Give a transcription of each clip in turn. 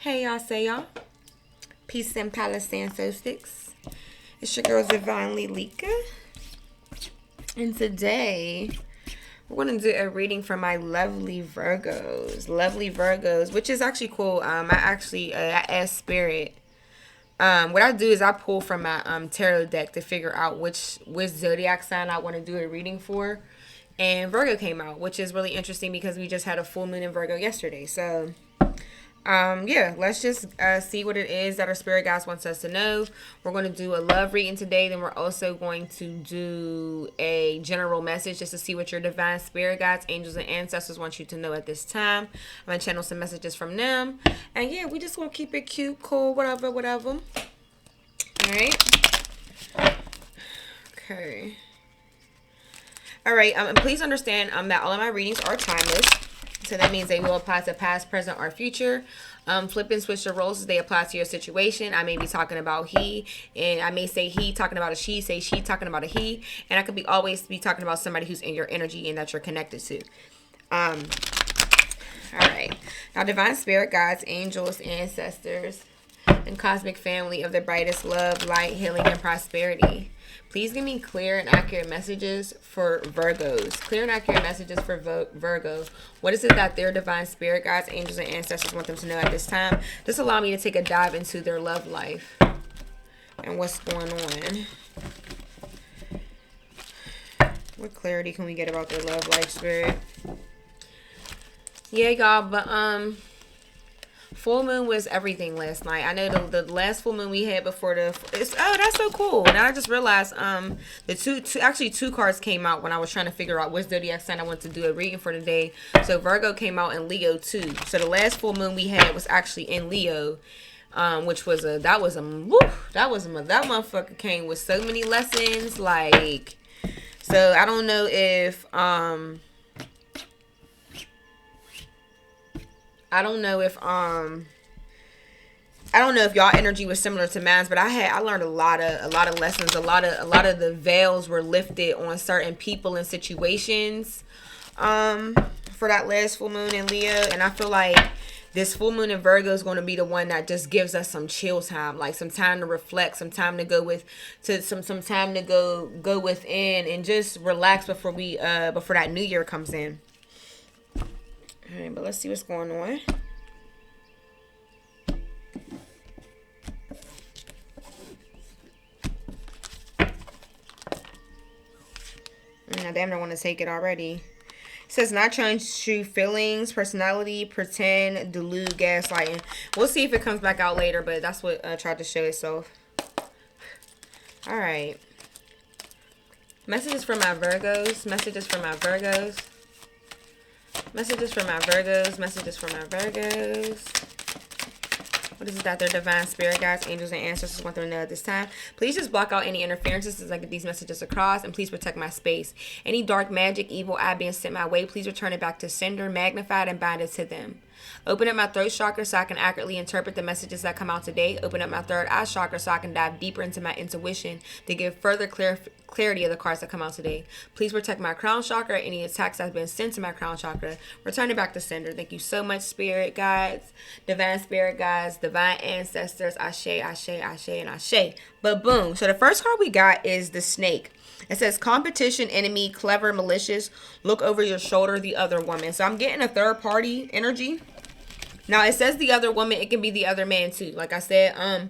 Hey y'all, say y'all. Peace and Palace and So Sticks. It's your girl Divinely Lika. And today we're going to do a reading for my lovely Virgos. Lovely Virgos, which is actually cool. I ask Spirit. What I do is I pull from my tarot deck to figure out which zodiac sign I want to do a reading for. And Virgo came out, which is really interesting because we just had a full moon in Virgo yesterday. So yeah, let's just see what it is that our spirit guides wants us to know. We're going to do a love reading today. Then we're also going to do a general message just to see what your divine spirit guides, angels, and ancestors want you to know at this time. I'm going to channel some messages from them. And yeah, we just want to keep it cute, cool, whatever. All right. Okay. All right. Please understand that all of my readings are timeless. So that means they will apply to past, present, or future. Flip and switch the roles as they apply to your situation. I may be talking about he, and I may say he talking about a she, say she talking about a he, and I could always be talking about somebody who's in your energy and that you're connected to. All right. Now, divine spirit guides, angels, ancestors, and cosmic family of the brightest love, light, healing, and prosperity. Please give me clear and accurate messages for Virgos. Clear and accurate messages for Virgo. What is it that their divine spirit guides, angels, and ancestors want them to know at this time? Just allow me to take a dive into their love life and what's going on. What clarity can we get about their love life, Spirit? Yeah, y'all, but full moon was everything last night. I know the last full moon we had before that's so cool. Now I just realized two cards came out when I was trying to figure out which zodiac sign I want to do a reading for today. So Virgo came out in Leo too. So the last full moon we had was actually in Leo, which was that motherfucker came with so many lessons. Like, so I don't know if y'all energy was similar to mine, but I learned a lot of lessons. A lot of the veils were lifted on certain people and situations for that last full moon in Leo, and I feel like this full moon in Virgo is going to be the one that just gives us some chill time, like some time to reflect, some time to go go within and just relax before that new year comes in. All right, but let's see what's going on. I damn near want to take it already. It says not trying to feelings, personality, pretend, delude, gaslighting. We'll see if it comes back out later, but that's what tried to show itself. All right. Messages for my Virgos. Messages for my Virgos. Messages for my Virgos. Messages for my Virgos. What is it that their divine spirit guides, angels, and ancestors want them to know at this time? Please just block out any interferences as I get these messages across, and please protect my space. Any dark magic, evil eye being sent my way, please return it back to sender, magnified, and bind it to them. Open up my throat chakra so I can accurately interpret the messages that come out today. Open up my third eye chakra so I can dive deeper into my intuition to give further clarity of the cards that come out today. Please protect my crown chakra. Any attacks that have been sent to my crown chakra, return it back to sender. Thank you so much, spirit guides, divine spirit guides, divine ancestors. Ashe, ashe, ashe, and ashe. But boom. So the first card we got is the snake. It says competition, enemy, clever, malicious, look over your shoulder, the other woman. So I'm getting a third party energy. Now it says the other woman, it can be the other man too. Like I said,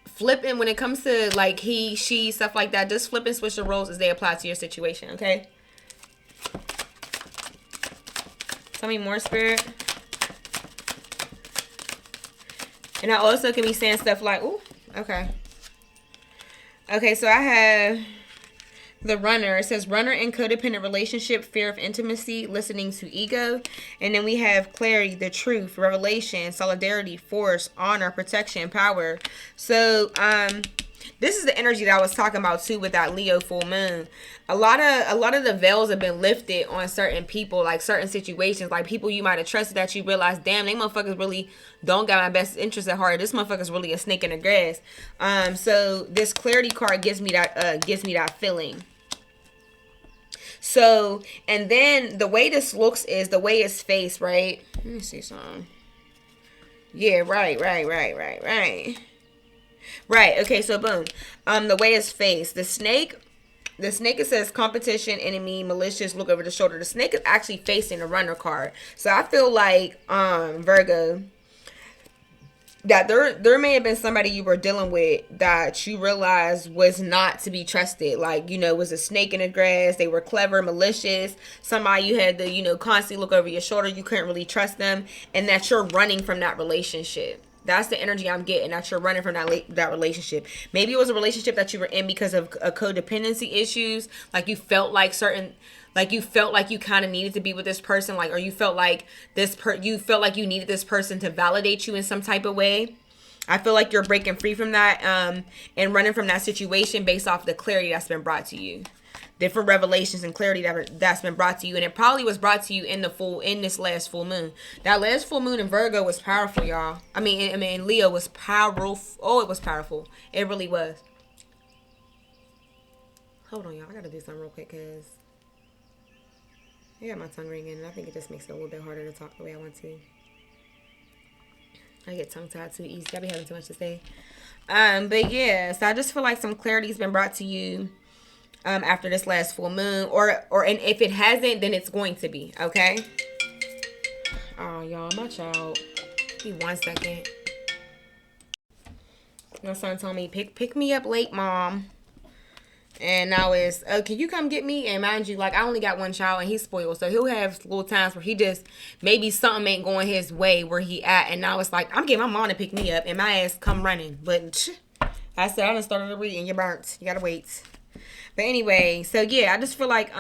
flipping when it comes to like he, she, stuff like that, just flip and switch the roles as they apply to your situation, okay? Tell me more, spirit. And I also can be saying stuff like, ooh, okay. Okay, so I have the runner. It says runner in codependent relationship, fear of intimacy, listening to ego. And then we have clarity, the truth, revelation, solidarity, force, honor, protection, power. So this is the energy that I was talking about too with that Leo full moon. A lot of the veils have been lifted on certain people, like certain situations, like people you might have trusted that you realize, damn, they motherfuckers really don't got my best interest at heart. This motherfucker's really a snake in the grass. So this clarity card gives me that feeling. So, and then the way this looks is the way it's faced, right? Let me see something. Yeah, right. Okay, so boom. The way it's faced, the snake, it says competition, enemy, malicious, look over the shoulder. The snake is actually facing the runner card. So I feel like Virgo, that there may have been somebody you were dealing with that you realized was not to be trusted. Like, was a snake in the grass. They were clever, malicious. Somebody you had to, constantly look over your shoulder. You couldn't really trust them, and that you're running from that relationship. That's the energy I'm getting, that you're running from that relationship. Maybe it was a relationship that you were in because of codependency issues. Like you felt like you kind of needed to be with this person, like, or you felt like you felt like you needed this person to validate you in some type of way. I feel like you're breaking free from that, and running from that situation based off the clarity that's been brought to you. Different revelations and clarity that's been brought to you, and it probably was brought to you in this last full moon. That last full moon in Virgo was powerful, y'all. I mean, Leo was powerful. Oh, it was powerful. It really was. Hold on, y'all. I gotta do something real quick because I got my tongue ringing, and I think it just makes it a little bit harder to talk the way I want to. I get tongue tied too easy. I be having too much to say. But yeah, so I just feel like some clarity's been brought to you after this last full moon, and if it hasn't, then it's going to be. Okay. Oh, y'all, my child. Give me 1 second. My son told me, pick me up late, mom. And now it's, can you come get me? And mind you, like, I only got one child and he's spoiled. So he'll have little times where he just, maybe something ain't going his way where he at. And now it's like, I'm getting my mom to pick me up and my ass come running. But I said, I done started to read and you're burnt. You gotta wait. But anyway, so yeah, I just feel like,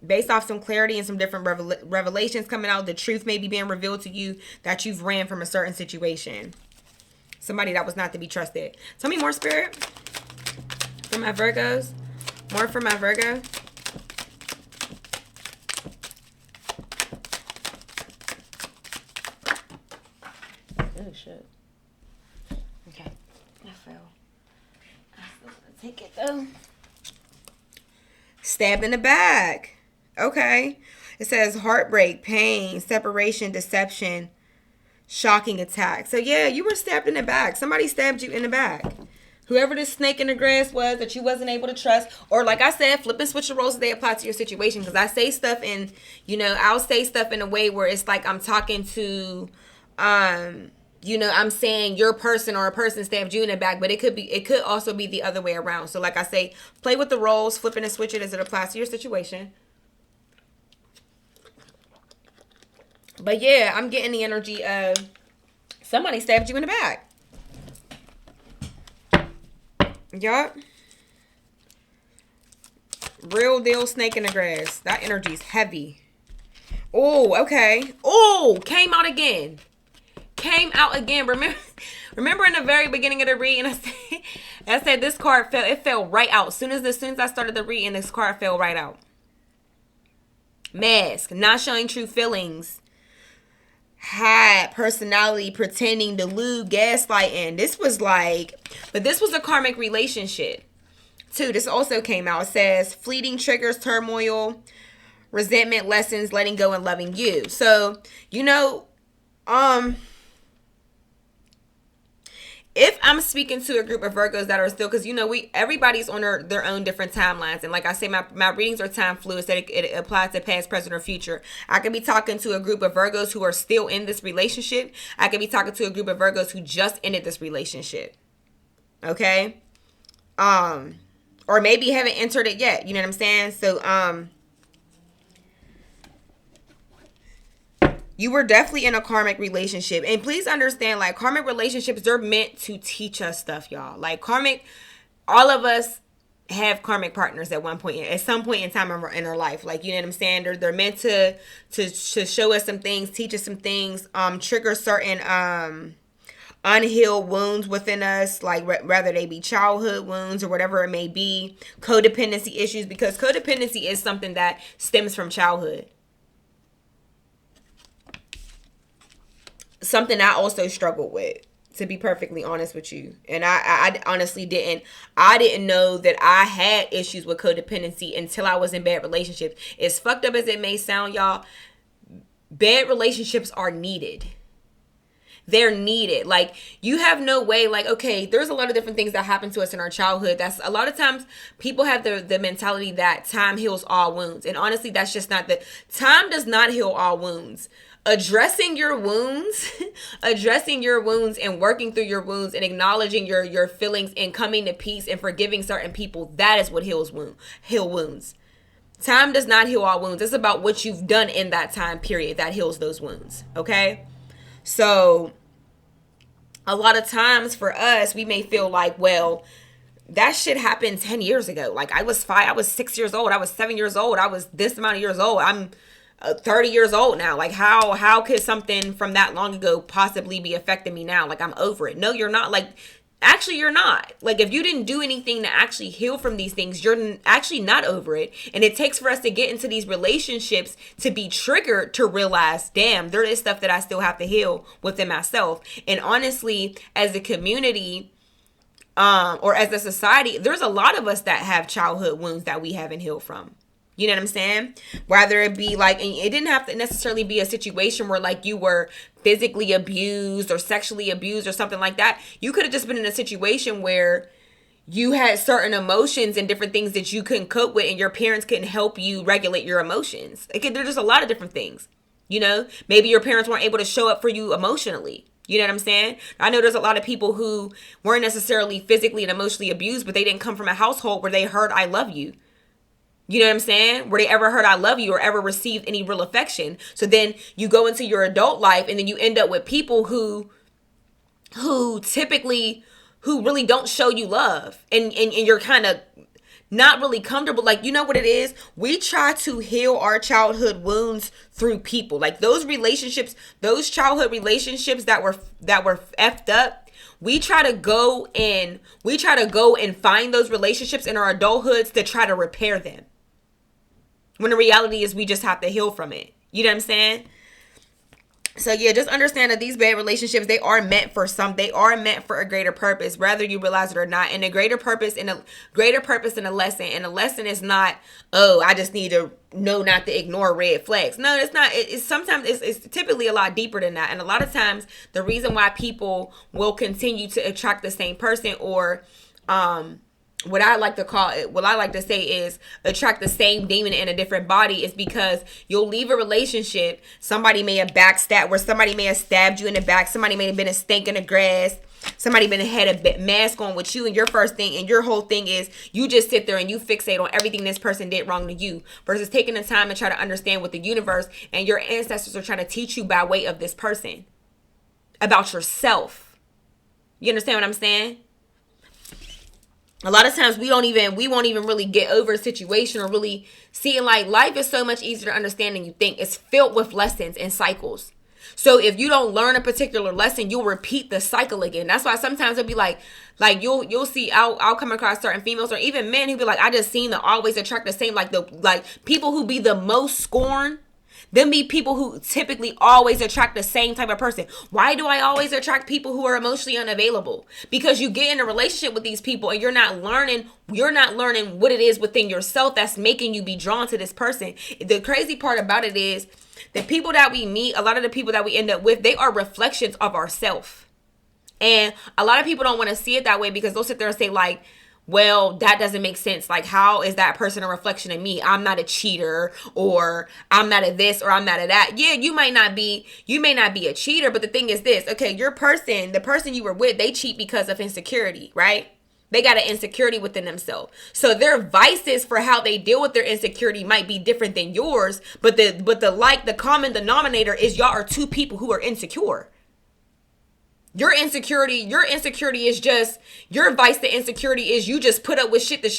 based off some clarity and some different revelations coming out, the truth may be being revealed to you that you've ran from a certain situation. Somebody that was not to be trusted. Tell me more, Spirit, for my Virgos. More for my Virgo. Oh, shit. Okay. I fell. I'm still gonna take it, though. Stabbed in the back. Okay. It says heartbreak, pain, separation, deception, shocking attack. So, yeah, you were stabbed in the back. Somebody stabbed you in the back. Whoever this snake in the grass was that you wasn't able to trust, or like I said, flip and switch the roles, they apply to your situation. Because I say stuff and, I'll say stuff in a way where it's like I'm talking to, I'm saying your person or a person stabbed you in the back, but it could also be the other way around. So like I say, play with the roles, flipping and switch it as it applies to your situation. But yeah, I'm getting the energy of somebody stabbed you in the back. Yup. Real deal snake in the grass. That energy is heavy. Oh, okay. Oh, came out again. Remember in the very beginning of the reading, I said this card fell. It fell right out. As soon as I started the reading, this card fell right out. Mask. Not showing true feelings. Hide personality, pretending, delude, gaslighting. This was a karmic relationship too. This also came out. It says fleeting triggers, turmoil, resentment, lessons, letting go, and loving you. So if I'm speaking to a group of Virgos that are still, because everybody's on their own different timelines, and like I say, my readings are time fluid, so it applies to past, present, or future. I could be talking to a group of Virgos who are still in this relationship. I could be talking to a group of Virgos who just ended this relationship. Okay, or maybe haven't entered it yet. You know what I'm saying? So you were definitely in a karmic relationship. And please understand, like, karmic relationships, they're meant to teach us stuff, y'all. Like, all of us have karmic partners at some point in time in our life. Like, you know what I'm saying? They're meant to show us some things, teach us some things, trigger certain unhealed wounds within us, like whether they be childhood wounds or whatever it may be, codependency issues, because codependency is something that stems from childhood. Something I also struggled with, to be perfectly honest with you. And I honestly didn't know that I had issues with codependency until I was in bad relationships. As fucked up as it may sound, y'all, bad relationships are needed. They're needed. Like, you have no way, like, okay, there's a lot of different things that happen to us in our childhood. That's a lot of times people have the mentality that time heals all wounds. And honestly, that's just not the time does not heal all wounds. Addressing your wounds, addressing your wounds and working through your wounds and acknowledging your feelings and coming to peace and forgiving certain people, that is what heal wounds. Time does not heal all wounds. It's about what you've done in that time period that heals those wounds. Okay? So a lot of times for us, we may feel like, well, that shit happened 10 years ago. Like, I was 5, I was 6 years old, I was 7 years old, I was this amount of years old. I'm 30 years old now. Like, how could something from that long ago possibly be affecting me now? Like, I'm over it. No, you're not. Like, actually, you're not. Like, if you didn't do anything to actually heal from these things, you're actually not over it. And it takes for us to get into these relationships to be triggered to realize, damn, there is stuff that I still have to heal within myself. And honestly, as a community, or as a society, there's a lot of us that have childhood wounds that we haven't healed from. You know what I'm saying? Whether it be like, and it didn't have to necessarily be a situation where like you were physically abused or sexually abused or something like that. You could have just been in a situation where you had certain emotions and different things that you couldn't cope with, and your parents couldn't help you regulate your emotions. There's just a lot of different things. You know, maybe your parents weren't able to show up for you emotionally. You know what I'm saying? I know there's a lot of people who weren't necessarily physically and emotionally abused, but they didn't come from a household where they heard "I love you." You know what I'm saying? Where they ever heard "I love you" or ever received any real affection. So then you go into your adult life and then you end up with people who typically, who really don't show you love. And you're kind of not really comfortable. Like, you know what it is? We try to heal our childhood wounds through people. Like, those relationships, those childhood relationships that were effed up. We try to go and find those relationships in our adulthoods to try to repair them. When the reality is we just have to heal from it. You know what I'm saying? So yeah, just understand that these bad relationships, they are meant for a greater purpose, whether you realize it or not. And a greater purpose and a lesson. And a lesson is not, oh, I just need to know not to ignore red flags. No, it's not. It's typically a lot deeper than that. And a lot of times the reason why people will continue to attract the same person, or what I like to say is attract the same demon in a different body, is because you'll leave a relationship. Somebody may have backstabbed, where somebody may have stabbed you in the back. Somebody may have been a stink in the grass. Somebody may have had a mask on with you, and your whole thing is you just sit there and you fixate on everything this person did wrong to you, versus taking the time and try to understand what the universe and your ancestors are trying to teach you by way of this person about yourself. You understand what I'm saying? A lot of times we won't even really get over a situation or really see it. Like, life is so much easier to understand than you think. It's filled with lessons and cycles. So if you don't learn a particular lesson, you'll repeat the cycle again. That's why sometimes it'll be like you'll see, I'll come across certain females or even men who be like, I just seem to always attract the same, like people who be the most scorned. Them be people who typically always attract the same type of person. Why do I always attract people who are emotionally unavailable? Because you get in a relationship with these people and you're not learning what it is within yourself that's making you be drawn to this person. The crazy part about it is the people that we meet, a lot of the people that we end up with, they are reflections of ourselves. And a lot of people don't want to see it that way, because they'll sit there and say like, well, that doesn't make sense. Like, how is that person a reflection of me? I'm not a cheater, or I'm not a this, or I'm not a that. Yeah, you may not be a cheater, but the thing is this, okay, the person you were with, they cheat because of insecurity, right? They got an insecurity within themselves. So their vices for how they deal with their insecurity might be different than yours, but the common denominator is y'all are two people who are insecure. Your insecurity is just, your vice to insecurity is you just put up with shit that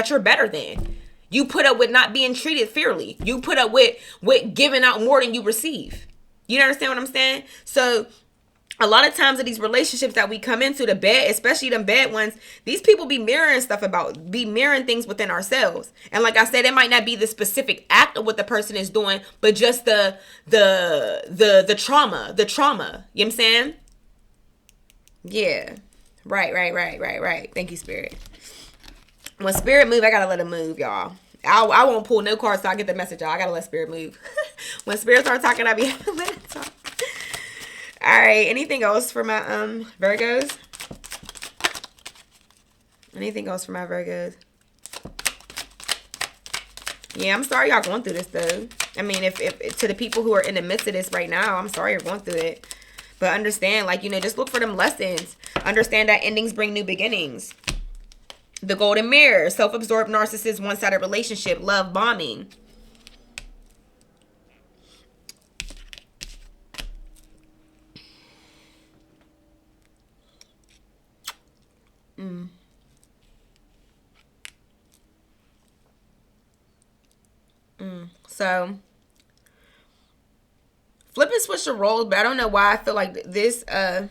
you're better than. You put up with not being treated fairly. You put up with giving out more than you receive. You understand what I'm saying? So a lot of times in these relationships that we come into, the bad, especially them bad ones, these people be mirroring things within ourselves. And like I said, it might not be the specific act of what the person is doing, but just the trauma. You know what I'm saying? Yeah. Right. Thank you, Spirit. When Spirit move, I gotta let it move, y'all. I won't pull no cards till I get the message, y'all. I gotta let Spirit move. When Spirit starts talking, I be let it talk. All right. Anything else for my Virgos? Anything else for my Virgos? Yeah, I'm sorry y'all going through this though. I mean, if to the people who are in the midst of this right now, I'm sorry you're going through it. But understand, like, just look for them lessons. Understand that endings bring new beginnings. The golden mirror, self-absorbed narcissist, one-sided relationship, love bombing. So, flip and switch the roles, but I don't know why I feel like this, I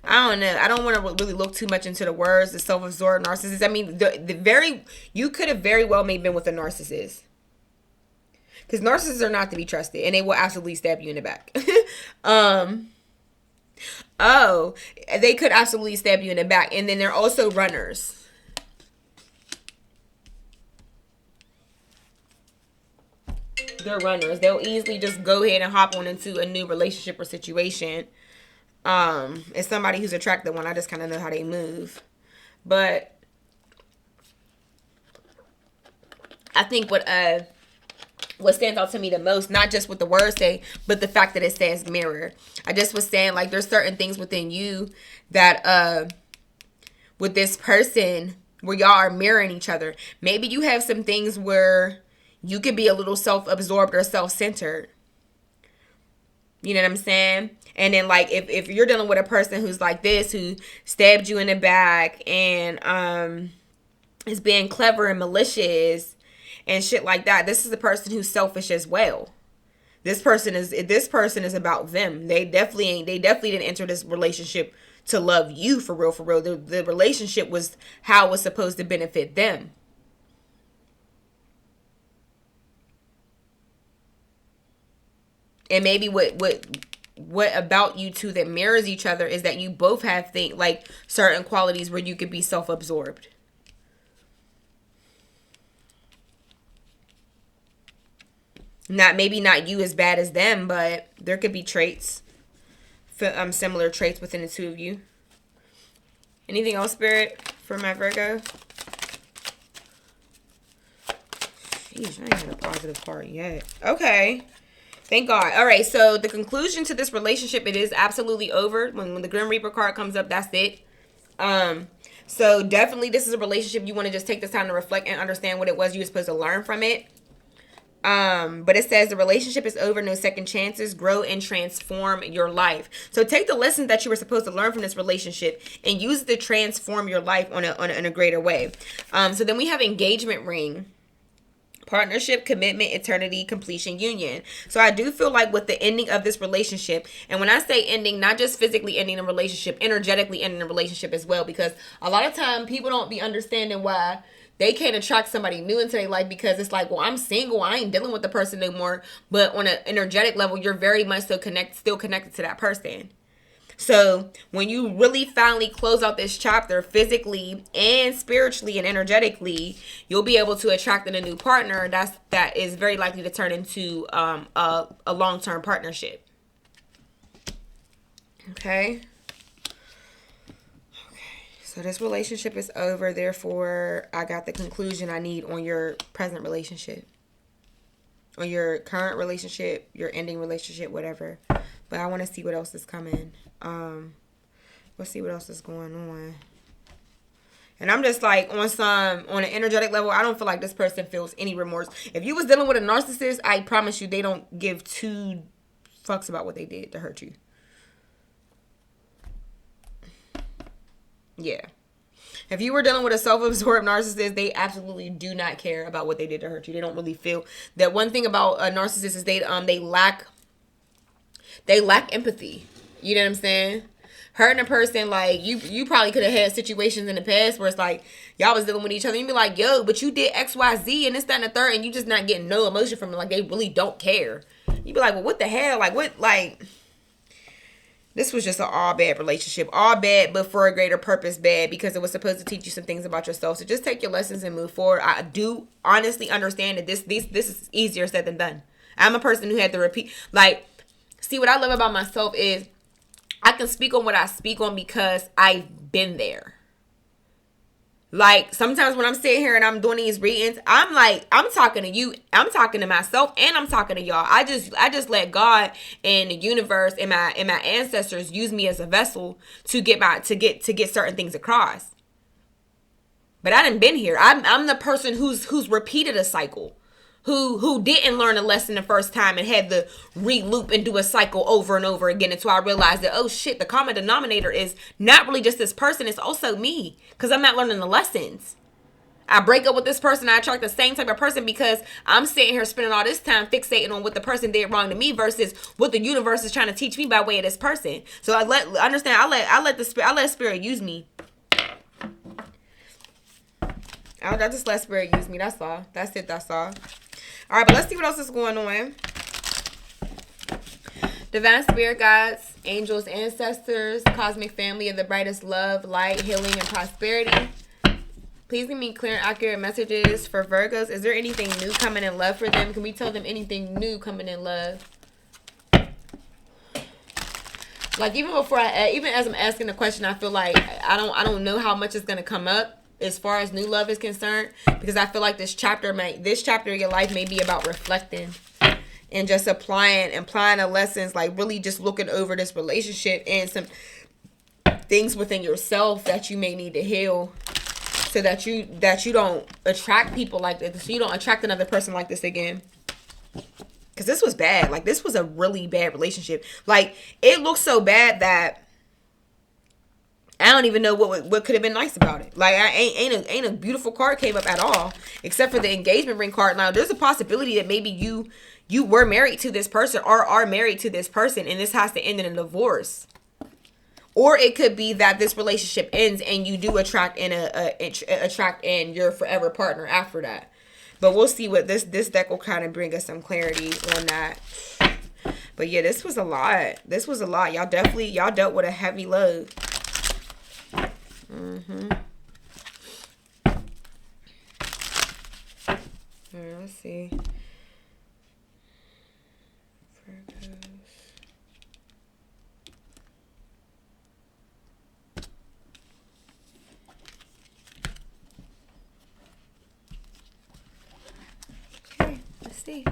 don't know. I don't want to really look too much into the words, the self-absorbed narcissist. I mean, you could have very well maybe been with a narcissist. Because narcissists are not to be trusted, and they will absolutely stab you in the back. Oh, they could absolutely stab you in the back. And then they're also runners. They're runners. They'll easily just go ahead and hop on into a new relationship or situation. It's somebody who's attracted one. I just kind of know how they move. But I think what stands out to me the most, not just what the words say, but the fact that it says mirror. I just was saying, like, there's certain things within you that with this person where y'all are mirroring each other. Maybe you have some things where you could be a little self-absorbed or self-centered. You know what I'm saying? And then, like, if you're dealing with a person who's like this, who stabbed you in the back and is being clever and malicious and shit like that, this is a person who's selfish as well. This person is about them. They definitely didn't enter this relationship to love you for real, for real. The relationship was how it was supposed to benefit them. And maybe what about you two that mirrors each other is that you both have like certain qualities where you could be self-absorbed. Maybe not you as bad as them, but there could be traits, similar traits within the two of you. Anything else, Spirit, for my Virgo? Jeez, I ain't had a positive part yet. Okay. Thank God. All right, so the conclusion to this relationship, it is absolutely over. When the Grim Reaper card comes up, that's it. So definitely this is a relationship you want to just take this time to reflect and understand what it was you were supposed to learn from it. But it says the relationship is over, no second chances, grow and transform your life. So take the lessons that you were supposed to learn from this relationship and use it to transform your life in a greater way. So then we have engagement ring. Partnership, commitment, eternity, completion, union. So I do feel like with the ending of this relationship, and when I say ending, not just physically ending a relationship, energetically ending a relationship as well, because a lot of time people don't be understanding why they can't attract somebody new into their life, because it's like, well, I'm single, I ain't dealing with the person no more. But on an energetic level, you're very much still connected to that person. So when you really finally close out this chapter physically and spiritually and energetically, you'll be able to attract in a new partner that is very likely to turn into a long-term partnership. Okay. So this relationship is over. Therefore, I got the conclusion I need on your present relationship, on your current relationship, your ending relationship, whatever. But I want to see what else is coming. Let's see what else is going on. And I'm just like, on an energetic level, I don't feel like this person feels any remorse. If you was dealing with a narcissist, I promise you they don't give two fucks about what they did to hurt you. Yeah. If you were dealing with a self-absorbed narcissist, they absolutely do not care about what they did to hurt you. They don't really feel that. One thing about a narcissist is they lack empathy. You know what I'm saying? Hurting a person, like, you probably could have had situations in the past where it's like y'all was dealing with each other. You'd be like, yo, but you did X, Y, Z and this, that, and the third, and you just not getting no emotion from them. Like, they really don't care. You'd be like, well, what the hell? Like, what? Like, This was just an all bad relationship. All bad, but for a greater purpose bad, because it was supposed to teach you some things about yourself. So just take your lessons and move forward. I do honestly understand that this is easier said than done. I'm a person who had to repeat. Like, see, what I love about myself is I can speak on what I speak on because I've been there. Like, sometimes when I'm sitting here and I'm doing these readings, I'm like, I'm talking to you, I'm talking to myself, and I'm talking to y'all. I just let God and the universe and my ancestors use me as a vessel to get certain things across. But I done been here. I'm the person who's repeated a cycle. Who didn't learn a lesson the first time and had to re-loop and do a cycle over and over again until I realized that, oh shit, the common denominator is not really just this person, it's also me, because I'm not learning the lessons. I break up with this person, I attract the same type of person because I'm sitting here spending all this time fixating on what the person did wrong to me versus what the universe is trying to teach me by way of this person. So I let spirit use me. I just let spirit use me. That's all. That's it. That's all. All right, but let's see what else is going on. Divine spirit guides, angels, ancestors, cosmic family of the brightest love, light, healing, and prosperity. Please give me clear and accurate messages for Virgos. Is there anything new coming in love for them? Can we tell them anything new coming in love? Like, even as I'm asking the question, I feel like I don't know how much is gonna come up as far as new love is concerned, because I feel like this chapter of your life may be about reflecting and just applying the lessons, like really just looking over this relationship and some things within yourself that you may need to heal, so that you don't attract people like this, so you don't attract another person like this again. Because this was bad. Like, this was a really bad relationship. Like, it looks so bad that I don't even know what could have been nice about it. Like, ain't a beautiful card came up at all, except for the engagement ring card. Now, there's a possibility that maybe you were married to this person or are married to this person, and this has to end in a divorce. Or it could be that this relationship ends and you do attract in your forever partner after that. But we'll see what this deck will kind of bring us some clarity on that. But yeah, this was a lot. This was a lot. Y'all dealt with a heavy load. Alright, let's see. Virgos. Okay, let's see.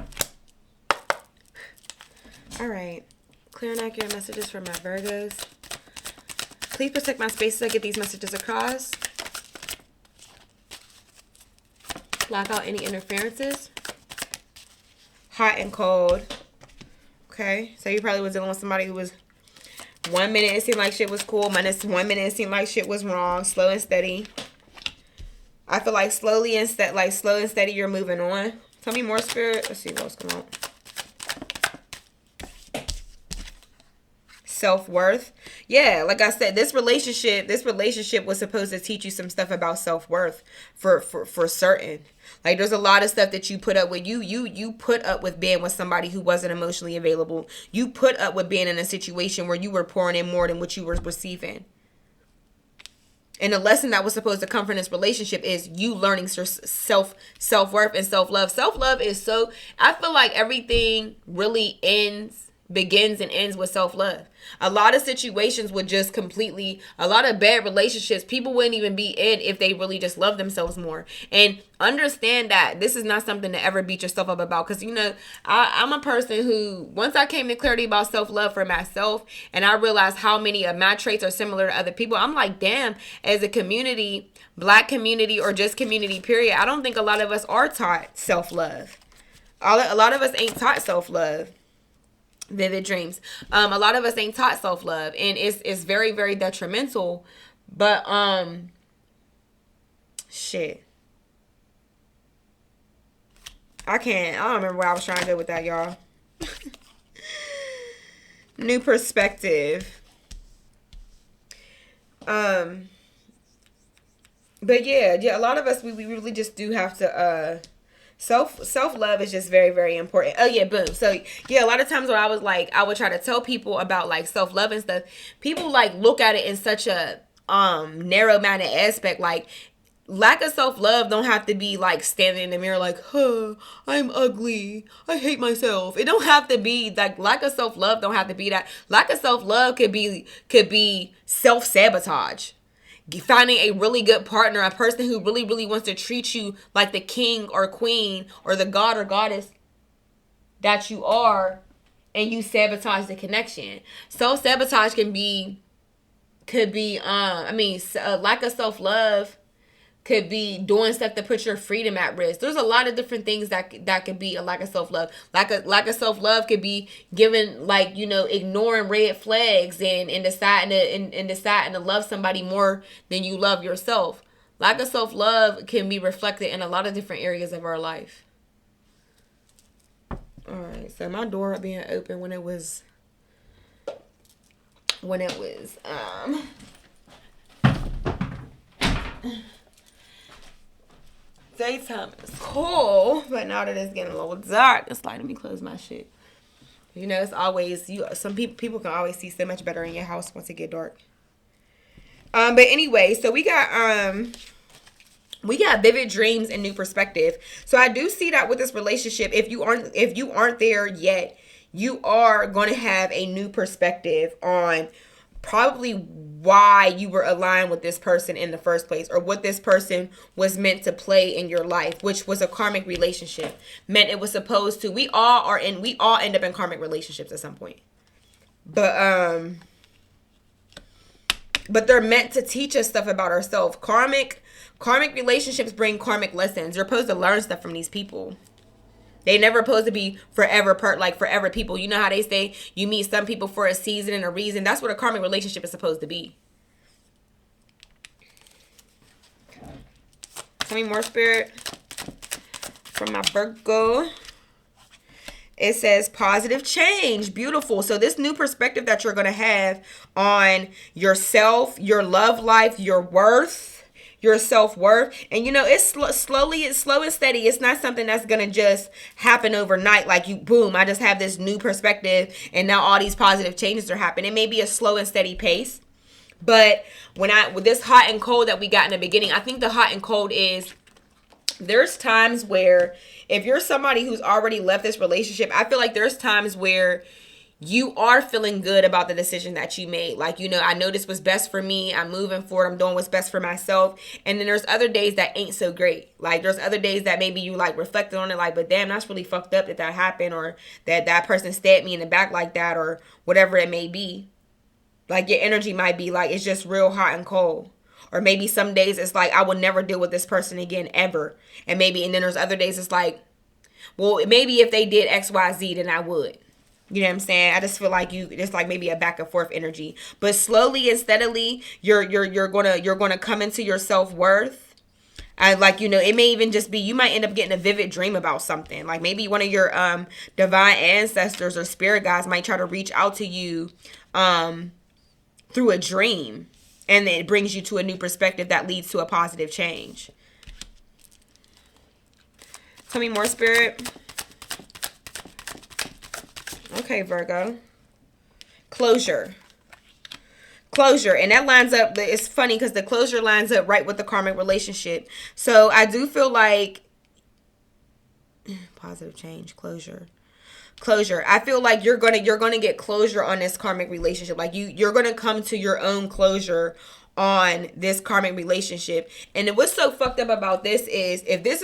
Alright. Clear and accurate messages for my Virgos. Please protect my space so I get these messages across. Block out any interferences. Hot and cold. Okay. So you probably was dealing with somebody who was 1 minute it seemed like shit was cool. 1 minute it seemed like shit was wrong. Slow and steady. I feel like slow and steady you're moving on. Tell me more, spirit. Let's see what's going on. Self-worth. Yeah, like I said, this relationship was supposed to teach you some stuff about self-worth for certain. Like, there's a lot of stuff that you put up with. You put up with being with somebody who wasn't emotionally available. You put up with being in a situation where you were pouring in more than what you were receiving. And the lesson that was supposed to come from this relationship is you learning self-worth and self-love. Self-love is so, I feel like everything really begins and ends with self-love. A lot of situations would just a lot of bad relationships, people wouldn't even be in if they really just love themselves more. And understand that this is not something to ever beat yourself up about. Because, I'm a person who, once I came to clarity about self-love for myself, and I realized how many of my traits are similar to other people, I'm like, damn, as a community, Black community, or just community period, I don't think a lot of us are taught self-love. A lot of us ain't taught self-love. Vivid dreams. A lot of us ain't taught self-love, and it's very, very detrimental. But shit, I don't remember where I was trying to go with that, y'all. New perspective. But yeah, a lot of us, we really just do have to Self love is just very, very important. Oh yeah, boom. So yeah, a lot of times when I was like, I would try to tell people about like self love and stuff. People like look at it in such a narrow minded aspect. Like lack of self love don't have to be like standing in the mirror like, huh, I'm ugly, I hate myself. It don't have to be like lack of self love. Don't have to be that. Lack of self love could be self sabotage. Finding a really good partner, a person who really, really wants to treat you like the king or queen or the god or goddess that you are, and you sabotage the connection. Self sabotage could be lack of self love could be doing stuff to put your freedom at risk. There's a lot of different things that could be a lack of self love. Lack of self love could be giving, like, ignoring red flags and deciding to love somebody more than you love yourself. Lack of self love can be reflected in a lot of different areas of our life. All right, so my door being open when it was daytime is cool, but now that it's getting a little dark, it's like, let me close my shit. It's always some people can always see so much better in your house once it get dark. But anyway, so we got vivid dreams and new perspective. So I do see that with this relationship, if you aren't there yet, you are going to have a new perspective on probably why you were aligned with this person in the first place, or what this person was meant to play in your life, which was a karmic relationship. Meant it was supposed to. We all end up in karmic relationships at some point. But they're meant to teach us stuff about ourselves. Karmic relationships bring karmic lessons. You're supposed to learn stuff from these people. They never supposed to be forever people. You know how they say you meet some people for a season and a reason? That's what a karmic relationship is supposed to be. Tell me more, Spirit. From my Virgo. It says positive change. Beautiful. So this new perspective that you're going to have on yourself, your love life, your worth, your self-worth. And it's slow and steady. It's not something that's gonna just happen overnight, like you boom, I just have this new perspective and now all these positive changes are happening. It may be a slow and steady pace, but with this hot and cold that we got in the beginning, I think the hot and cold is there's times where if you're somebody who's already left this relationship, I feel like there's times where you are feeling good about the decision that you made. Like, I know this was best for me. I'm moving forward. I'm doing what's best for myself. And then there's other days that ain't so great. Like, there's other days that maybe you like reflected on it, like, but damn, that's really fucked up that happened, or that person stabbed me in the back like that, or whatever it may be. Like, your energy might be like, it's just real hot and cold. Or maybe some days it's like, I will never deal with this person again, ever. And then there's other days it's like, well, maybe if they did X, Y, Z, then I would. You know what I'm saying? I just feel like it's like maybe a back and forth energy. But slowly and steadily, you're gonna come into your self-worth. It may even just be, you might end up getting a vivid dream about something. Like maybe one of your divine ancestors or spirit guides might try to reach out to you through a dream. And it brings you to a new perspective that leads to a positive change. Tell me more, Spirit. Okay, Virgo. Closure. And that lines up. It's funny because the closure lines up right with the karmic relationship. So I do feel like positive change, closure. I feel like you're gonna get closure on this karmic relationship. Like you're gonna come to your own closure on this karmic relationship. And what's so fucked up about this is if this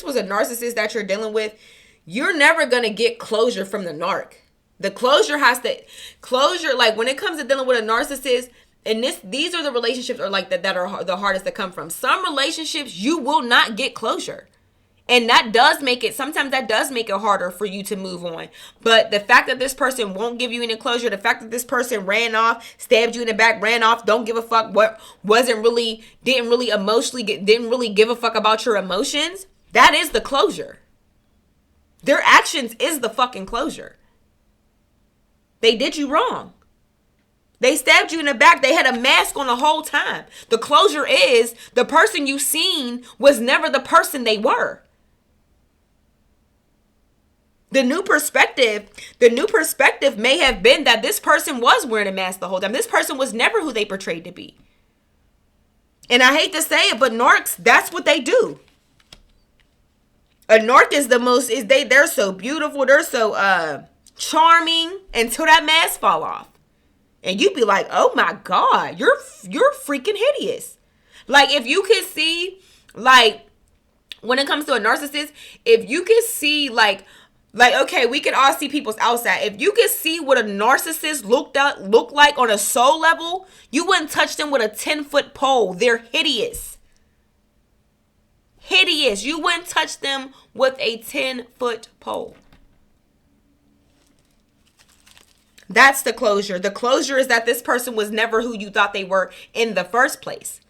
was a narcissist that you're dealing with, you're never gonna get closure from the narc. The closure like when it comes to dealing with a narcissist, and these are the relationships are like that are the hardest to come from. Some relationships you will not get closure. And sometimes that does make it harder for you to move on. But the fact that this person won't give you any closure, the fact that this person ran off, stabbed you in the back, ran off, don't give a fuck, didn't really give a fuck about your emotions, that is the closure. Their actions is the fucking closure. They did you wrong. They stabbed you in the back. They had a mask on the whole time. The closure is the person you seen was never the person they were. The new perspective may have been that this person was wearing a mask the whole time. This person was never who they portrayed to be. And I hate to say it, but narcs, that's what they do. A narc is they're so beautiful, they're so charming until that mask fall off. And you be like, "Oh my God, you're freaking hideous." Like, if you could see, like, when it comes to a narcissist, if you could see like, okay, we can all see people's outside. If you could see what a narcissist look like on a soul level, you wouldn't touch them with a 10-foot pole. They're hideous. Hideous. You wouldn't touch them with a 10-foot pole. That's the closure. The closure is that this person was never who you thought they were in the first place.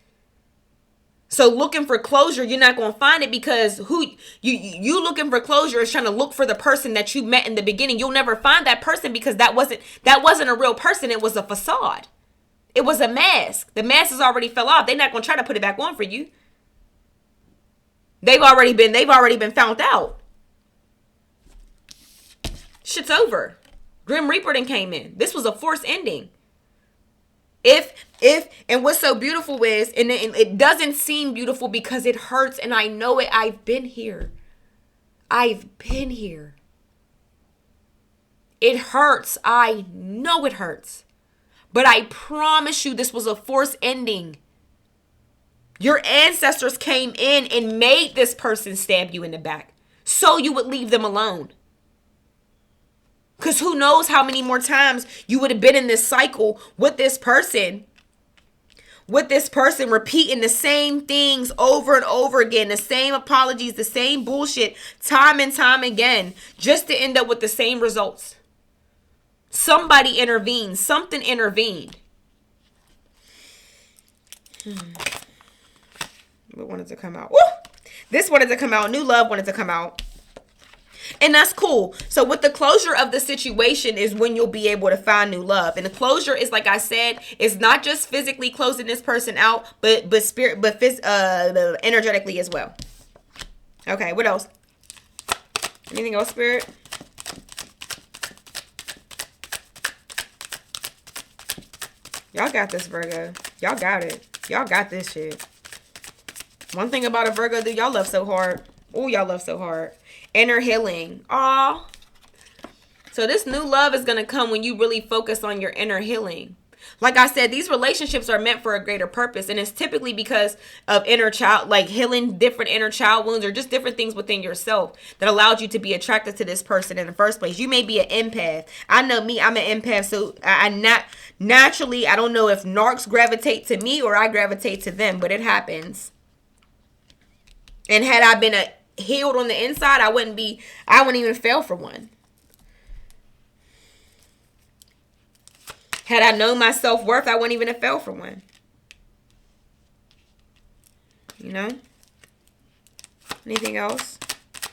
So looking for closure, you're not going to find it, because who you looking for closure is trying to look for the person that you met in the beginning. You'll never find that person, because that wasn't a real person. It was a facade. It was a mask. The mask has already fell off. They're not going to try to put it back on for you. They've already been found out. Shit's over. Grim Reaper then came in. This was a forced ending. And what's so beautiful is, and it doesn't seem beautiful because it hurts, and I know it. I've been here. It hurts. I know it hurts. But I promise you, this was a forced ending. Your ancestors came in and made this person stab you in the back so you would leave them alone. Because who knows how many more times you would have been in this cycle with this person repeating the same things over and over again, the same apologies, the same bullshit, time and time again, just to end up with the same results. Somebody intervened. Something intervened. What wanted to come out? Woo! This wanted to come out. New love wanted to come out. And that's cool. So with the closure of the situation is when you'll be able to find new love. And the closure is, like I said, it's not just physically closing this person out, but energetically as well. Okay, what else? Anything else, Spirit? Y'all got this, Virgo. Y'all got it. Y'all got this shit. One thing about a Virgo, dude, y'all love so hard. Oh, y'all love so hard. Inner healing. Aw. So this new love is going to come when you really focus on your inner healing. Like I said, these relationships are meant for a greater purpose. And it's typically because of inner child, like healing different inner child wounds or just different things within yourself that allowed you to be attracted to this person in the first place. You may be an empath. I know me, I'm an empath. So naturally, I don't know if narcs gravitate to me or I gravitate to them, but it happens. And had I been healed on the inside, I wouldn't even fail for one. Had I known my self-worth, I wouldn't even have fell for one. You know? Anything else?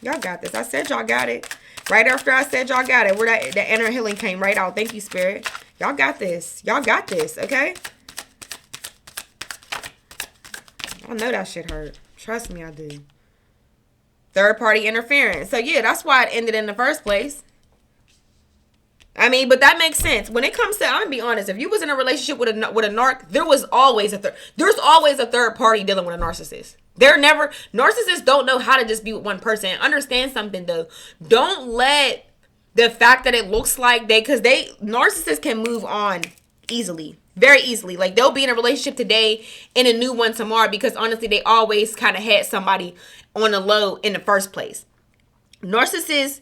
Y'all got this. I said y'all got it. Right after I said y'all got it, where that inner healing came right out. Thank you, Spirit. Y'all got this. Y'all got this, okay? I know that shit hurt. Trust me, I do. Third-party interference. So, yeah, that's why it ended in the first place. I mean, but that makes sense. When it comes to, I'm gonna be honest, if you was in a relationship with a narc, there's always a third party dealing with a narcissist. Narcissists don't know how to just be with one person. Understand something though. Don't let the fact that it looks like narcissists can move on easily. Very easily. Like, they'll be in a relationship today and a new one tomorrow because honestly, they always kind of had somebody on the low in the first place. Narcissists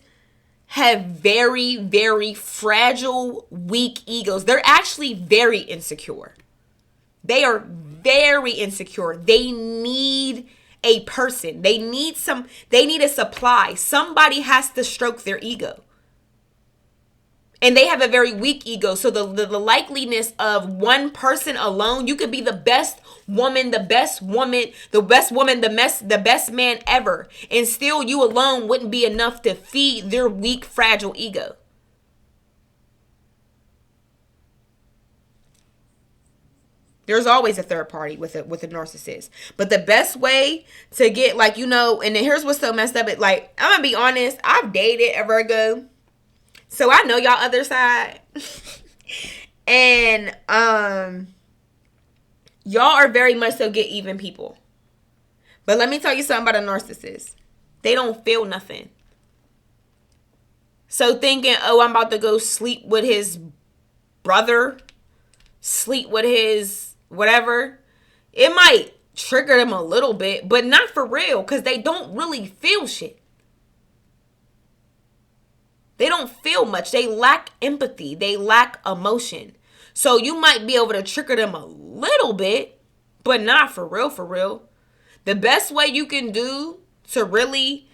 have very, very fragile, weak egos. They're actually very insecure. They are very insecure. They need a person. They need a supply. Somebody has to stroke their ego. And they have a very weak ego. So the likeliness of one person alone, you could be the best woman, the best man ever. And still you alone wouldn't be enough to feed their weak, fragile ego. There's always a third party with a narcissist. But the best way to get, like, and then here's what's so messed up. It, like, I'm gonna be honest, I've dated a Virgo, so I know y'all other side. And y'all are very much so get even people. But let me tell you something about a narcissist. They don't feel nothing. So thinking, oh, I'm about to go sleep with his brother, sleep with his whatever, it might trigger them a little bit, but not for real, because they don't really feel shit. They don't feel much. They lack empathy. They lack emotion. So you might be able to trigger them a little bit, but not for real, for real. The best way you can do to really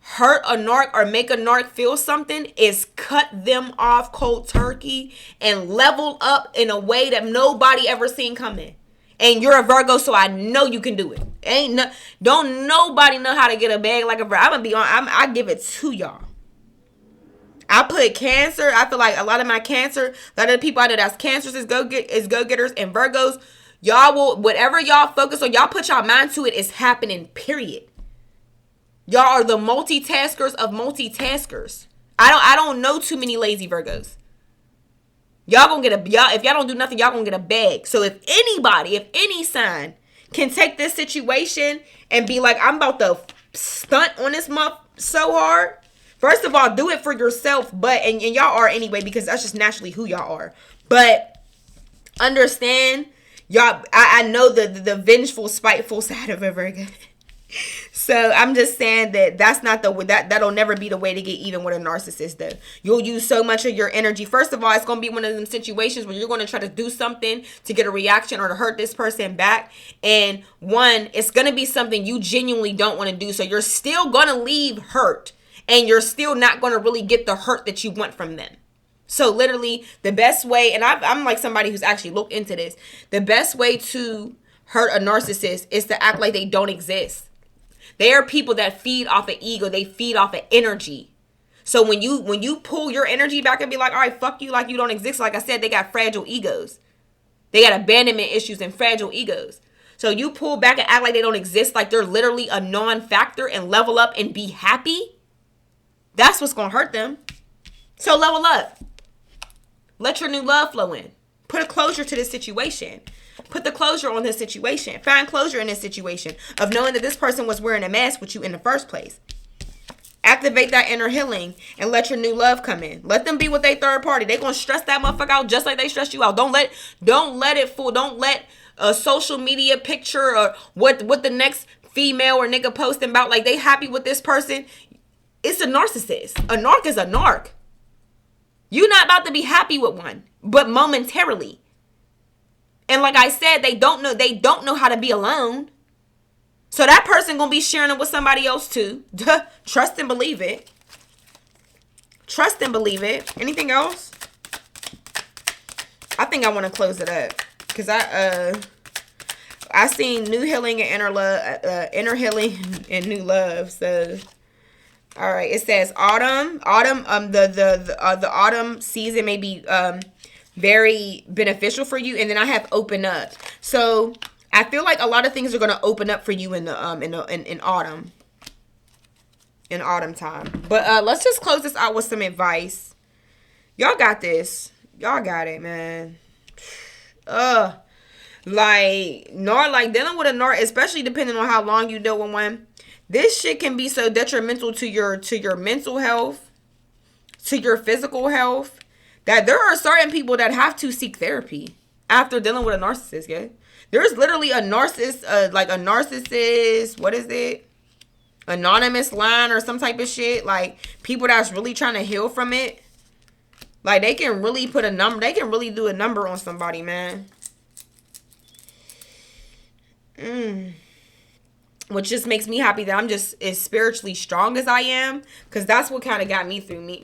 hurt a narc or make a narc feel something is cut them off cold turkey and level up in a way that nobody ever seen coming. And you're a Virgo, so I know you can do it. Don't nobody know how to get a bag like a Virgo. I'm gonna be on. I give it to y'all. I put Cancer. I feel like a lot of my Cancer, a lot of the people I know that's Cancers is go-getters, and Virgos. Y'all will, whatever y'all focus on, y'all put y'all mind to it, is happening, period. Y'all are the multitaskers of multitaskers. I don't know too many lazy Virgos. Y'all gonna get if y'all don't do nothing, y'all gonna get a bag. So if any sign can take this situation and be like, I'm about to stunt on this month so hard. First of all, do it for yourself, but and y'all are anyway, because that's just naturally who y'all are. But understand, y'all, I know the vengeful, spiteful side of a Virgo. So I'm just saying that's not that'll never be the way to get even with a narcissist, though. You'll use so much of your energy. First of all, it's going to be one of them situations where you're going to try to do something to get a reaction or to hurt this person back. And one, it's going to be something you genuinely don't want to do. So you're still going to leave hurt, and you're still not going to really get the hurt that you want from them. So literally the best way, and I'm like somebody who's actually looked into this, the best way to hurt a narcissist is to act like they don't exist. They are people that feed off of ego. They feed off of energy. So when you pull your energy back and be like, all right, fuck you, like you don't exist. Like I said, they got fragile egos. They got abandonment issues and fragile egos. So you pull back and act like they don't exist, like they're literally a non-factor, and level up and be happy. That's what's going to hurt them. So level up. Let your new love flow in. Put a closure to this situation. Put the closure on this situation. Find closure in this situation of knowing that this person was wearing a mask with you in the first place. Activate that inner healing and let your new love come in. Let them be with their third party. They're going to stress that motherfucker out just like they stressed you out. Don't let it fool. Don't let a social media picture or what the next female or nigga posting about, like they happy with this person. It's a narcissist. A narc is a narc. You're not about to be happy with one, but momentarily. And like I said, they don't know how to be alone. So that person gonna be sharing it with somebody else too. Trust and believe it. Trust and believe it. Anything else? I think I want to close it up because I seen new healing and inner healing and new love. So all right, it says autumn. The autumn season may be very beneficial for you, and then I have open up. So I feel like a lot of things are gonna open up for you in autumn time. But let's just close this out with some advice. Y'all got this. Y'all got it, man. Like dealing with a narc, especially depending on how long you deal with one. This shit can be so detrimental to your mental health, to your physical health, that there are certain people that have to seek therapy after dealing with a narcissist, yeah? There's literally a narcissist, what is it? Anonymous line or some type of shit. Like, people that's really trying to heal from it. Like, they can really put a number, they can really do a number on somebody, man. Which just makes me happy that I'm just as spiritually strong as I am, because that's what kind of got me through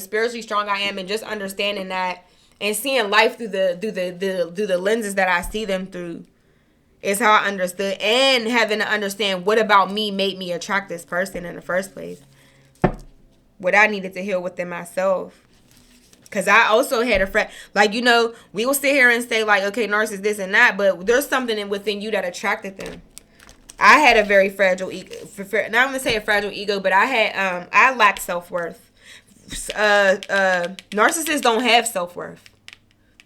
spiritually strong I am, and just understanding that and seeing life through the lenses that I see them through is how I understood, and having to understand what about me made me attract this person in the first place, what I needed to heal within myself. Because I also had a friend, like, you know, we will sit here and say, like, okay, narcissist, this and that, but there's something within you that attracted them. I had a very fragile ego. Not going to say a fragile ego, but I lack self-worth. Narcissists don't have self-worth.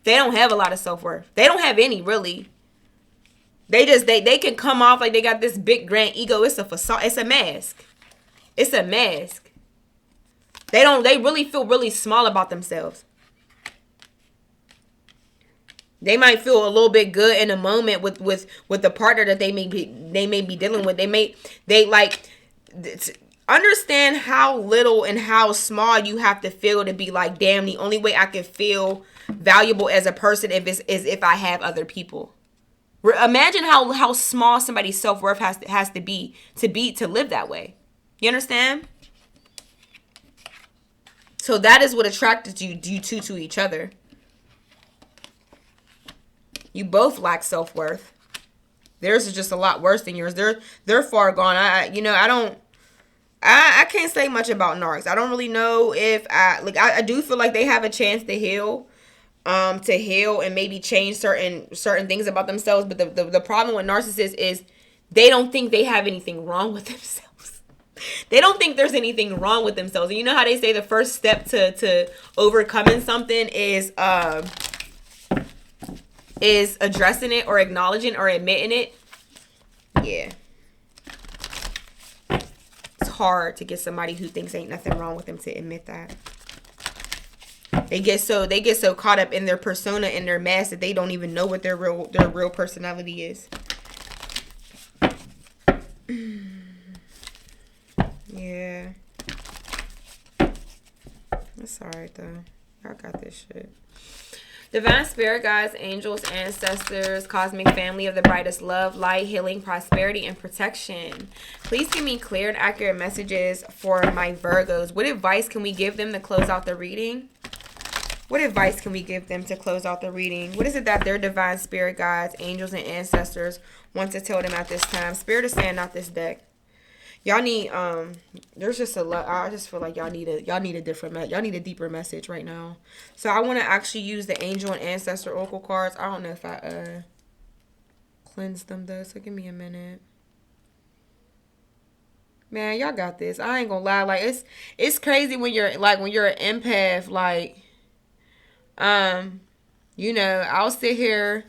They don't have a lot of self-worth. They don't have any, really. They can come off like they got this big grand ego. It's a facade. It's a mask. It's a mask. They really feel really small about themselves. They might feel a little bit good in a moment with the partner that they may be dealing with. They like understand how little and how small you have to feel to be like, damn, the only way I can feel valuable as a person is if I have other people. Imagine how small somebody's self-worth has to be to live that way. You understand? So that is what attracted you two to each other. You both lack self-worth. Theirs is just a lot worse than yours. They're far gone. I can't say much about narcs. I don't really know if I do feel like they have a chance to heal. And maybe change certain things about themselves. But the problem with narcissists is they don't think they have anything wrong with themselves. They don't think there's anything wrong with themselves. And you know how they say the first step to overcoming something is addressing it or acknowledging or admitting it. Yeah. It's hard to get somebody who thinks ain't nothing wrong with them to admit that. They get so caught up in their persona and their mask that they don't even know what their real personality is. Yeah. That's alright though. I got this shit. Divine spirit guides, angels, ancestors, cosmic family of the brightest love, light, healing, prosperity, and protection. Please give me clear and accurate messages for my Virgos. What advice can we give them to close out the reading? What advice can we give them to close out the reading? What is it that their divine spirit guides, angels, and ancestors want to tell them at this time? Spirit is saying out this deck. Y'all need there's just a lot. I just feel like y'all need a deeper message right now. So I want to actually use the angel and ancestor oracle cards. I don't know if I cleansed them though, so give me a minute. Man, y'all got this. I ain't gonna lie, like it's crazy when you're an empath, like you know, I'll sit here,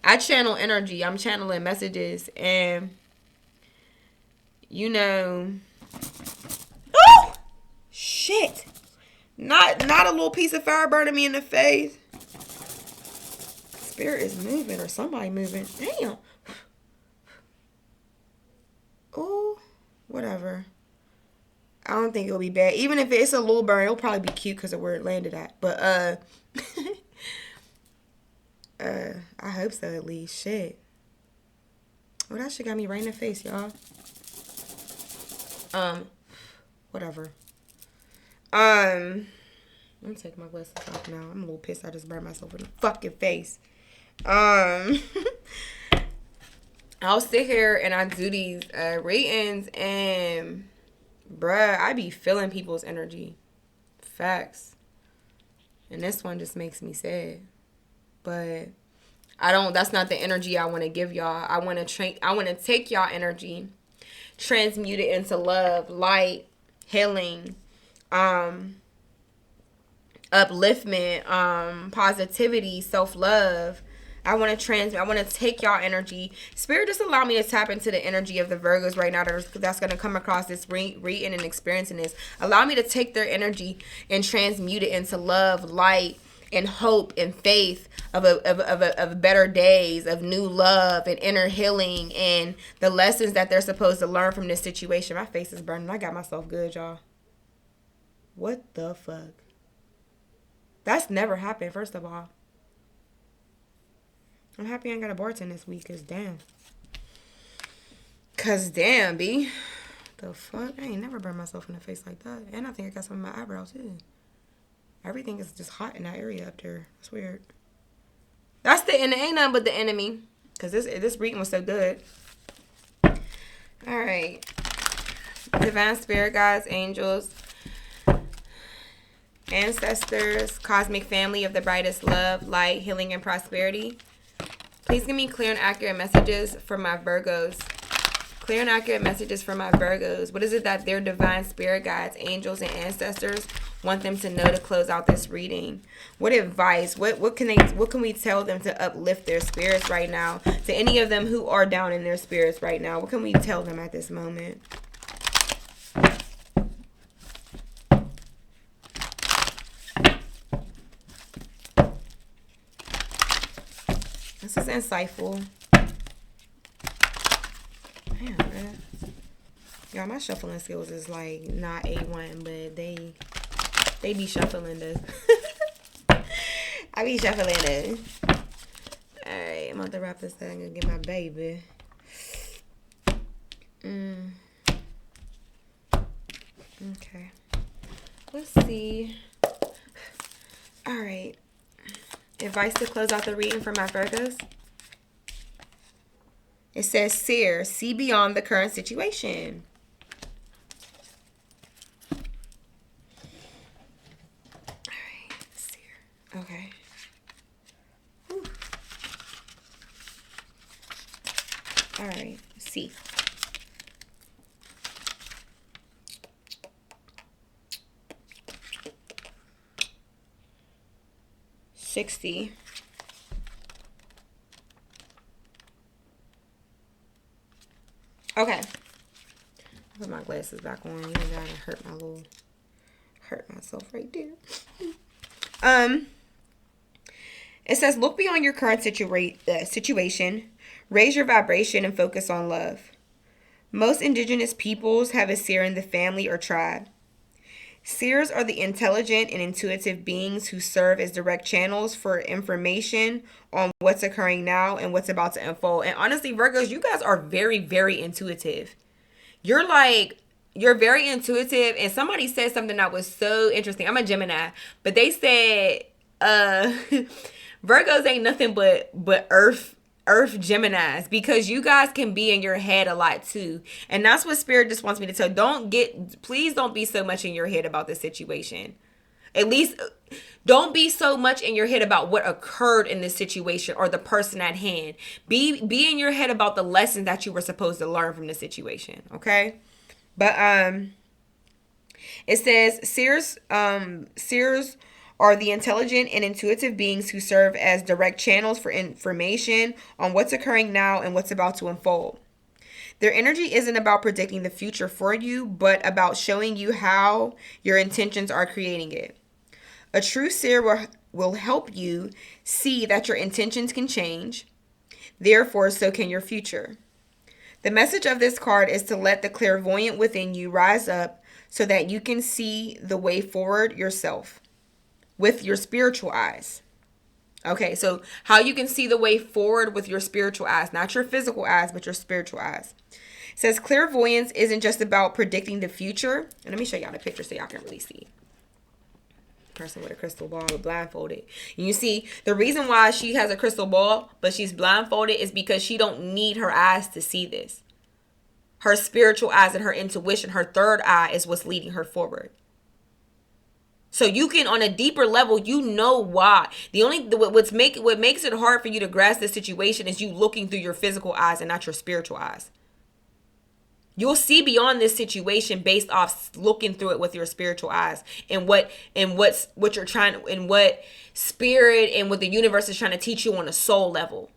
I channel energy, I'm channeling messages, and you know, oh shit, not a little piece of fire burning me in the face. Spirit is moving, or somebody moving. Damn. Oh, whatever. I don't think it'll be bad. Even if it's a little burn, it'll probably be cute because of where it landed at. But I hope so at least. Shit. Oh, that shit got me right in the face, y'all. Whatever. I'm taking my glasses off now. I'm a little pissed. I just burned myself in the fucking face. I'll sit here and I do these readings, and bruh, I be feeling people's energy. Facts. And this one just makes me sad. But that's not the energy I want to give y'all. I want to take y'all energy, transmute it into love, light, healing, upliftment, positivity, self-love. I want to take y'all energy. Spirit, just allow me to tap into the energy of the Virgos right now that's going to come across this reading and experiencing this. Allow me to take their energy and transmute it into love, light, and hope and faith of better days, of new love and inner healing, and the lessons that they're supposed to learn from this situation. My face is burning. I got myself good, y'all. What the fuck? That's never happened, first of all. I'm happy I ain't got a bartend this week, cause damn, B. The fuck? I ain't never burned myself in the face like that. And I think I got some in my eyebrows too. Everything is just hot in that area up there. That's weird. And it ain't nothing but the enemy. Cause this reading was so good. Alright. Divine spirit guides, angels. Ancestors, cosmic family of the brightest love, light, healing, and prosperity. Please give me clear and accurate messages for my Virgos. Clear and accurate messages for my Virgos. What is it that their divine spirit guides, angels, and ancestors want them to know to close out this reading? What advice? What can we tell them to uplift their spirits right now? To any of them who are down in their spirits right now, what can we tell them at this moment? This is insightful. Damn, man. Y'all, my shuffling skills is like not A1, but they be shuffling this. I be shuffling this. Alright, I'm about to wrap this thing and get my baby. Okay. Let's see. Alright. Advice to close out the reading for my Virgos. It says, Seer, see beyond the current situation. All right, Seer. Okay. Whew. All right, see. $60. Okay. Put my glasses back on. You gotta hurt myself right there. It says, look beyond your current situation, raise your vibration, and focus on love. Most indigenous peoples have a seer in the family or tribe. Seers are the intelligent and intuitive beings who serve as direct channels for information on what's occurring now and what's about to unfold. And honestly, Virgos, you guys are very, very intuitive. You're very intuitive. And somebody said something that was so interesting. I'm a Gemini, but they said Virgos ain't nothing but Earth Geminis, because you guys can be in your head a lot too. And that's what Spirit just wants me to tell. Please don't be so much in your head about this situation. At least don't be so much in your head about what occurred in this situation or the person at hand. Be in your head about the lessons that you were supposed to learn from the situation. Okay. But it says seers are the intelligent and intuitive beings who serve as direct channels for information on what's occurring now and what's about to unfold. Their energy isn't about predicting the future for you, but about showing you how your intentions are creating it. A true seer will help you see that your intentions can change. Therefore, so can your future. The message of this card is to let the clairvoyant within you rise up so that you can see the way forward yourself. With your spiritual eyes. Okay, so how you can see the way forward with your spiritual eyes. Not your physical eyes, but your spiritual eyes. It says clairvoyance isn't just about predicting the future. And let me show y'all the picture so y'all can really see. Person with a crystal ball blindfolded. And you see, the reason why she has a crystal ball, but she's blindfolded, is because she don't need her eyes to see this. Her spiritual eyes and her intuition, her third eye, is what's leading her forward. So you can, on a deeper level, you know why. What makes it hard for you to grasp this situation is you looking through your physical eyes and not your spiritual eyes. You'll see beyond this situation based off looking through it with your spiritual eyes and what you're trying, and what spirit and what the universe is trying to teach you on a soul level.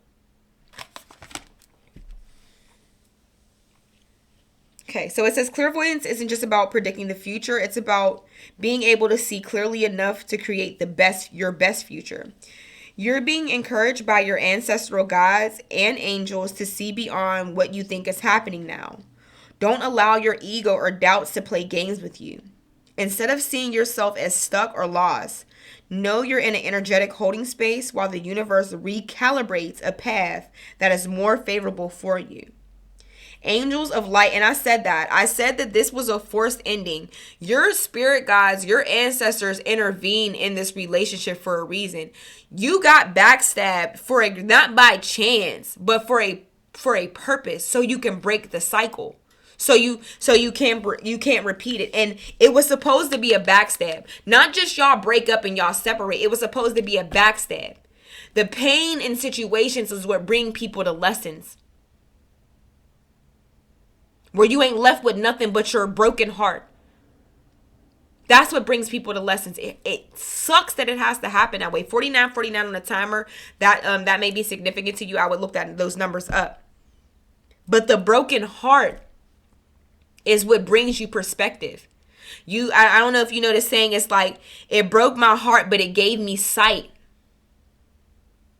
Okay, so it says clairvoyance isn't just about predicting the future. It's about being able to see clearly enough to create your best future. You're being encouraged by your ancestral guides and angels to see beyond what you think is happening now. Don't allow your ego or doubts to play games with you. Instead of seeing yourself as stuck or lost, know you're in an energetic holding space while the universe recalibrates a path that is more favorable for you. Angels of light, and I said that this was a forced ending. Your spirit guides, your ancestors intervene in this relationship for a reason. You got backstabbed not by chance, but for a purpose, so you can break the cycle. So you can't repeat it. And it was supposed to be a backstab. Not just y'all break up and y'all separate. It was supposed to be a backstab. The pain in situations is what bring people to lessons. Where you ain't left with nothing but your broken heart. That's what brings people to lessons. It sucks that it has to happen that way. 49 on the timer. That may be significant to you. I would look at those numbers up. But the broken heart is what brings you perspective. I don't know if you know the saying, it's like, it broke my heart, but it gave me sight.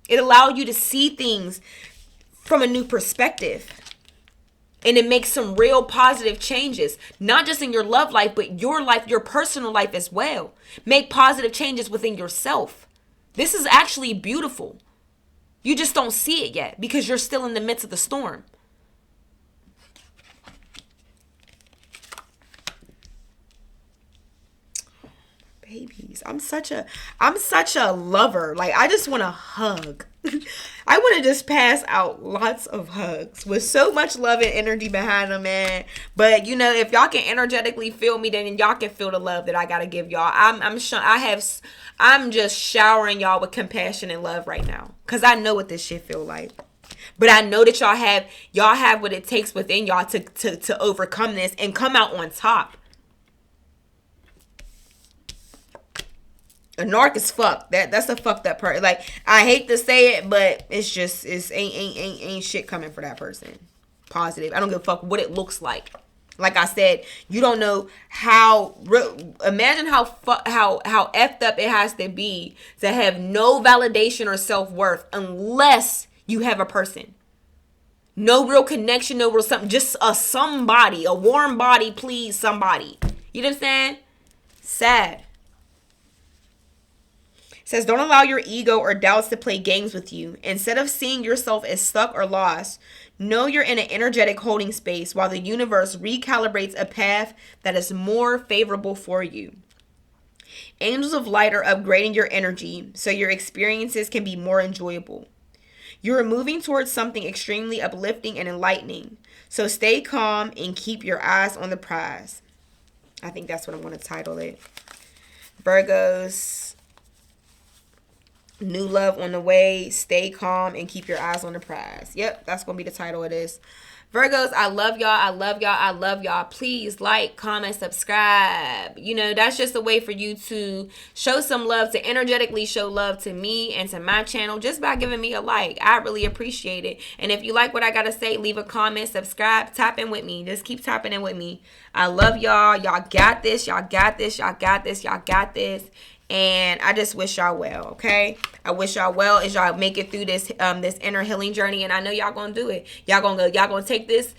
It allowed you to see things from a new perspective. And it makes some real positive changes, not just in your love life, but your life, your personal life as well. Make positive changes within yourself. This is actually beautiful. You just don't see it yet because you're still in the midst of the storm. Babies, I'm such a lover. Like, I just want to hug. I want to just pass out lots of hugs with so much love and energy behind them, man. But you know, if y'all can energetically feel me, then y'all can feel the love that I gotta give y'all. I'm just showering y'all with compassion and love right now, cause I know what this shit feel like. But I know that y'all have what it takes within y'all to overcome this and come out on top. A narc is fucked. That's a fucked up person. Like, I hate to say it, but it's ain't shit coming for that person. Positive. I don't give a fuck what it looks like. Like I said, you don't know imagine how effed up it has to be to have no validation or self-worth unless you have a person. No real connection, no real something, just a warm body, please, somebody. You know what I'm saying? Sad. Says, don't allow your ego or doubts to play games with you. Instead of seeing yourself as stuck or lost, know you're in an energetic holding space while the universe recalibrates a path that is more favorable for you. Angels of light are upgrading your energy so your experiences can be more enjoyable. You are moving towards something extremely uplifting and enlightening. So stay calm and keep your eyes on the prize. I think that's what I'm going to title it. Virgos, new love on the way. Stay calm and keep your eyes on the prize. Yep, that's going to be the title of this. Virgos, I love y'all. I love y'all. I love y'all. Please like, comment, subscribe. You know, that's just a way for you to show some love, to energetically show love to me and to my channel just by giving me a like. I really appreciate it. And if you like what I got to say, leave a comment, subscribe, tap in with me. Just keep tapping in with me. I love y'all. Y'all got this. Y'all got this. Y'all got this. Y'all got this. And I just wish y'all well, okay? I wish y'all well as y'all make it through this inner healing journey. And I know y'all gonna do it. Y'all gonna take this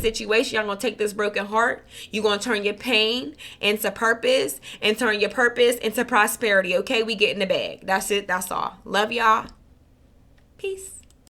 situation, y'all gonna take this broken heart. You're gonna turn your pain into purpose and turn your purpose into prosperity, okay? We get in the bag. That's it. That's all. Love y'all. Peace.